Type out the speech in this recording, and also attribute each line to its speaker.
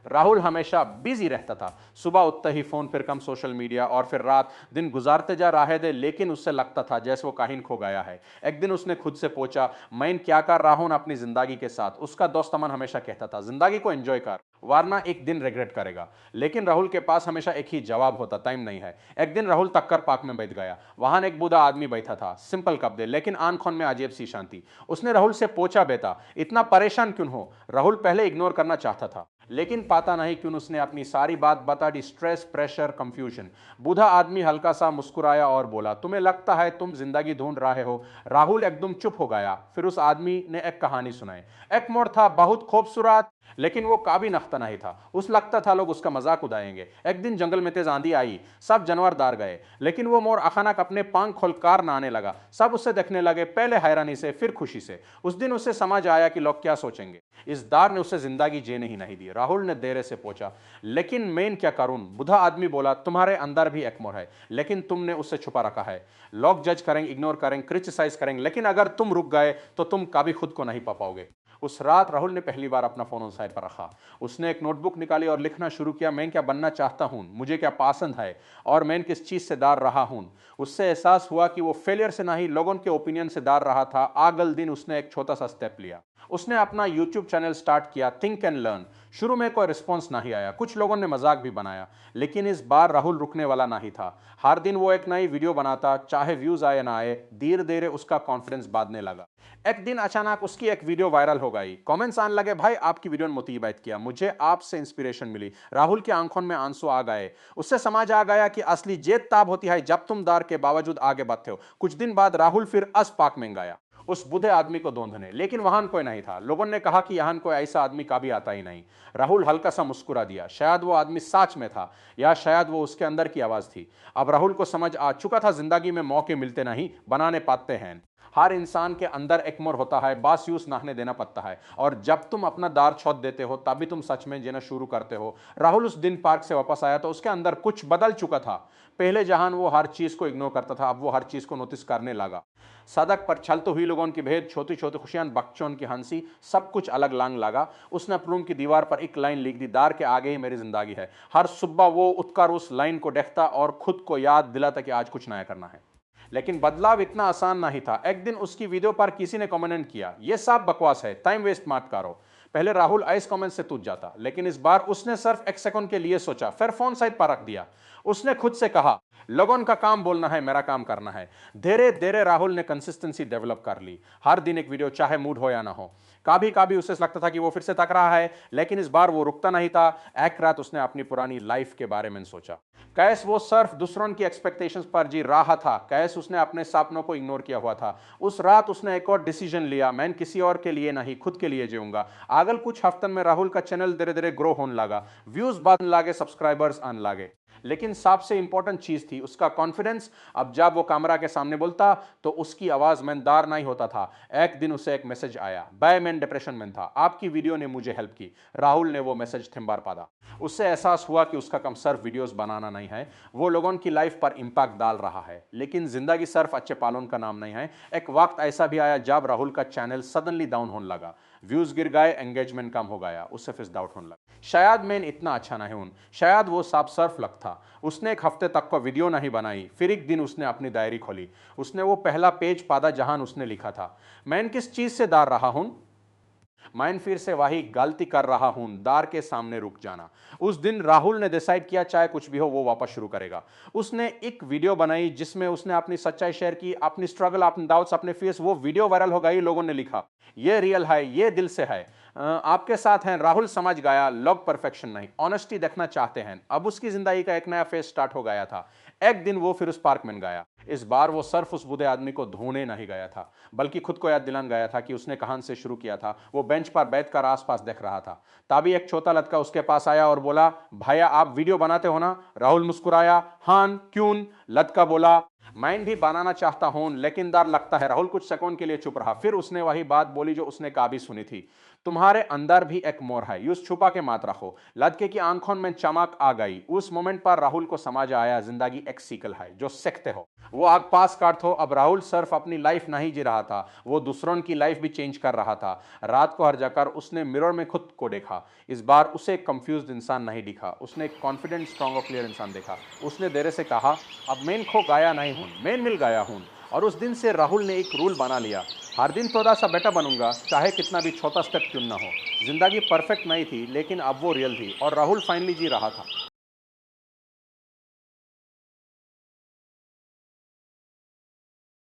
Speaker 1: राहुल हमेशा बिजी रहता था। सुबह उठते ही फोन, फिर कम सोशल मीडिया, और फिर रात दिन गुजारते जा रहे थे, लेकिन उससे लगता था जैसे वो कहीं खो गया है। एक दिन उसने खुद से पूछा, मैं क्या कर रहा हूं अपनी जिंदगी के साथ। उसका दोस्त अमन हमेशा कहता था, जिंदगी को एंजॉय कर, वरना एक दिन रिग्रेट करेगा। लेकिन राहुल के पास हमेशा एक ही जवाब होता, टाइम नहीं है। एक दिन राहुल तक्कर पार्क में बैठ गया। वहां एक बूढ़ा आदमी बैठा था, सिंपल कपड़े, लेकिन आंखों में अजीब सी शांति। उसने राहुल से पूछा, बेटा इतना परेशान क्यों हो। राहुल पहले इग्नोर करना चाहता था, लेकिन पता नहीं क्यों उसने अपनी सारी बात बता दी, स्ट्रेस, प्रेशर, कंफ्यूजन। बूढ़ा आदमी हल्का सा मुस्कुराया और बोला, तुम्हें लगता है तुम जिंदगी ढूंढ रहे हो। राहुल एकदम चुप हो गया। फिर उस आदमी ने एक कहानी सुनाई। एक मोर था, बहुत खूबसूरत, लेकिन वो काबिल नख्ता नहीं था। उस लगता था लोग उसका मजाक उड़ाएंगे। एक दिन जंगल में तेज आंधी आई, सब जानवर दार गए, लेकिन वो मोर अचानक अपने पंख खोलकर नहाने लगा। सब उससे देखने लगे, पहले हैरानी से, फिर खुशी से। उस दिन उसे समझ आया कि लोग क्या सोचेंगे। इस दार ने उसे जिंदगी जीने ही नहीं दी। राहुल ने देर से पूछा, लेकिन मैं क्या करूं। बुढ़ा आदमी बोला, तुम्हारे अंदर भी एक मोर है, लेकिन तुमने उसे छुपा रखा है। लोग जज करेंगे, इग्नोर करेंगे, क्रिटिसाइज करेंगे, लेकिन अगर तुम रुक गए तो तुम कभी खुद को नहीं पा पाओगे। उस रात राहुल ने पहली बार अपना फोन साइड पर रखा। उसने एक नोटबुक निकाली और लिखना शुरू किया, मैं क्या बनना चाहता हूं, मुझे क्या पसंद है, और मैं किस चीज से डर रहा हूं। उससे एहसास हुआ कि वो फेलियर से नहीं, लोगों के ओपिनियन से डर रहा था। अगले दिन उसने एक छोटा सा स्टेप लिया। उसने अपना यूट्यूब चैनल स्टार्ट किया, थिंक एंड लर्न। शुरू में कोई रिस्पॉन्स नहीं आया, कुछ लोगों ने मजाक भी बनाया, लेकिन इस बार राहुल रुकने वाला नहीं था। हर दिन वो एक नई वीडियो बनाता, चाहे व्यूज आए ना आए। धीरे धीरे उसका कॉन्फिडेंस बढ़ने लगा। एक दिन अचानक उसकी एक वीडियो वायरल हो गई। कमेंट्स आने लगे, भाई आपकी वीडियो ने मोटिवेट किया, मुझे आपसे इंस्पिरेशन मिली। राहुल के आंखों में आंसू आ गए। उससे समझ आ गया कि असली जीत तब होती है जब तुम डर के बावजूद आगे बढ़ते हो। कुछ दिन बाद राहुल फिर अस पार्क में गया, उस बूढ़े आदमी को ढूंढने, लेकिन वहां कोई नहीं था। लोगों ने कहा कि यहां कोई ऐसा आदमी कभी आता ही नहीं। राहुल हल्का सा मुस्कुरा दिया। शायद वो आदमी सच में था, या शायद वो उसके अंदर की आवाज थी। अब राहुल को समझ आ चुका था, जिंदगी में मौके मिलते नहीं, बनाने पाते हैं। हर इंसान के अंदर एक मोर होता है, बस यूज नहाने देना पड़ता है। और जब तुम अपना दार छोड़ देते हो, तभी तुम सच में जीना शुरू करते हो। राहुल उस दिन पार्क से वापस आया तो उसके अंदर कुछ बदल चुका था। पहले जहां वो हर चीज को इग्नोर करता था, अब वो हर चीज को नोटिस करने लगा। सड़क पर चलते हुए लोगों की भीड़, छोटी छोटी खुशियां, बच्चों की हंसी, सब कुछ अलग लांग लगा। उसने अपने रूम की दीवार पर एक लाइन लिख दी, दार के आगे ही मेरी जिंदगी है। हर सुबह वो उठकर उस लाइन को देखता और खुद को याद दिलाता कि आज कुछ नया करना है। लेकिन बदलाव इतना आसान नहीं था। एक दिन उसकी वीडियो पर किसी ने कमेंट किया, यह सब बकवास है, टाइम वेस्ट मत करो। पहले राहुल इस कमेंट से टूट जाता, लेकिन इस बार उसने सिर्फ एक सेकंड के लिए सोचा, फिर फोन साइड पर रख दिया। उसने खुद से कहा, लोगों का काम बोलना है, मेरा काम करना है। धीरे धीरे राहुल ने कंसिस्टेंसी डेवलप कर ली। हर दिन एक वीडियो, चाहे मूड हो या ना हो। कभी कभी उसे लगता था कि वो फिर से थक रहा है, लेकिन इस बार वो रुकता नहीं था। एक रात उसने अपनी पुरानी लाइफ के बारे में सोचा। कैस वो सिर्फ दूसरों की एक्सपेक्टेशंस पर जी रहा था, कैस उसने अपने सपनों को इग्नोर किया हुआ था। उस रात उसने एक और डिसीजन लिया, मैं किसी और के लिए नहीं, खुद के लिए जीऊंगा। अगले कुछ हफ्तों में राहुल का चैनल धीरे धीरे ग्रो होने लगा, व्यूज बढ़ने लगे, सब्सक्राइबर्स आने लगे। लेकिन सबसे इंपॉर्टेंट चीज थी उसका कॉन्फिडेंस। अब जब वो कैमरा के सामने बोलता तो उसकी आवाज में दार नहीं होता था। एक दिन उसे एक मैसेज आया, बाय मैं डिप्रेशन में था, आपकी वीडियो ने मुझे हेल्प की। राहुल ने वो मैसेज थिम्बार पादा। उससे एहसास हुआ कि उसका काम सिर्फ वीडियोस बनाना नहीं है, वो लोगों की लाइफ पर इंपैक्ट डाल रहा है। लेकिन जिंदगी सिर्फ अच्छे पालन का नाम नहीं है। एक वक्त ऐसा भी आया जब राहुल का चैनल सडनली डाउन होने लगा। व्यूज गिर गए, एंगेजमेंट कम हो गया, उससे फिर डाउट होने लगा, शायद मैं इतना अच्छा नहीं हूं, शायद वो सब सर्फ लग था। उसने एक हफ्ते तक को वीडियो नहीं बनाई। फिर एक दिन उसने अपनी डायरी खोली। उसने वो पहला पेज पादा जहां उसने लिखा था, मैं किस चीज से डर रहा हूं, मैं फिर से वही गलती कर रहा हूं, दार के सामने रुक जाना। उस दिन राहुल ने डिसाइड किया, चाहे कुछ भी हो वो वापस शुरू करेगा। उसने एक वीडियो बनाई जिसमें उसने अपनी सच्चाई शेयर की, अपनी स्ट्रगल, अपने डाउट्स, अपने फेस। वो वीडियो वायरल हो गई, लोगों ने लिखा, ये रियल है, ये दिल से है, आपके साथ हैं। राहुल समझ गया, लोग परफेक्शन नहीं, ऑनेस्टी देखना चाहते हैं। अब उसकी जिंदगी का एक नया फेज स्टार्ट हो गया था। एक दिन वो फिर उस पार्क में गया। इस बार वो सिर्फ उस बूढ़े आदमी को ढूंढने नहीं गया था, बल्कि खुद को याद दिलाने गया था कि उसने कहां से शुरू किया था। वो बेंच पर बैठकर आसपास देख रहा था, तभी एक छोटा लड़का उसके पास आया और बोला, भैया आप वीडियो बनाते हो ना। राहुल मुस्कुराया, हां क्यों। लड़का बोला, मैं भी बनाना चाहता हूं, लेकिन डर लगता है। राहुल कुछ सेकंड के लिए चुप रहा, फिर उसने वही बात बोली जो उसने कभी सुनी थी, तुम्हारे अंदर भी एक मोर है, यूं छुपा के मत रखो। लड़के की आंखों में चमक आ गई। उस मोमेंट पर राहुल को समझ आया, जिंदगी एक सीकल है जो सीखते हो। वो आग पास काट हो। अब राहुल सिर्फ अपनी लाइफ नहीं जी रहा था, वो दूसरों की लाइफ भी चेंज कर रहा था। रात को हर जाकर उसने मिरर में खुद को देखा। इस बार उसे एक कंफ्यूज्ड इंसान नहीं दिखा, उसने एक कॉन्फिडेंट, स्ट्रांग और क्लियर इंसान देखा। उसने देर से कहा, अब मैं खो गया नहीं हूं, मैं मिल गया हूं। और उस दिन से राहुल ने एक रूल बना लिया, हर दिन थोड़ा सा बेटर बनूंगा, चाहे कितना भी छोटा स्टेप क्यों ना हो। जिंदगी परफेक्ट नहीं थी, लेकिन अब वो रियल थी और राहुल फाइनली जी रहा था।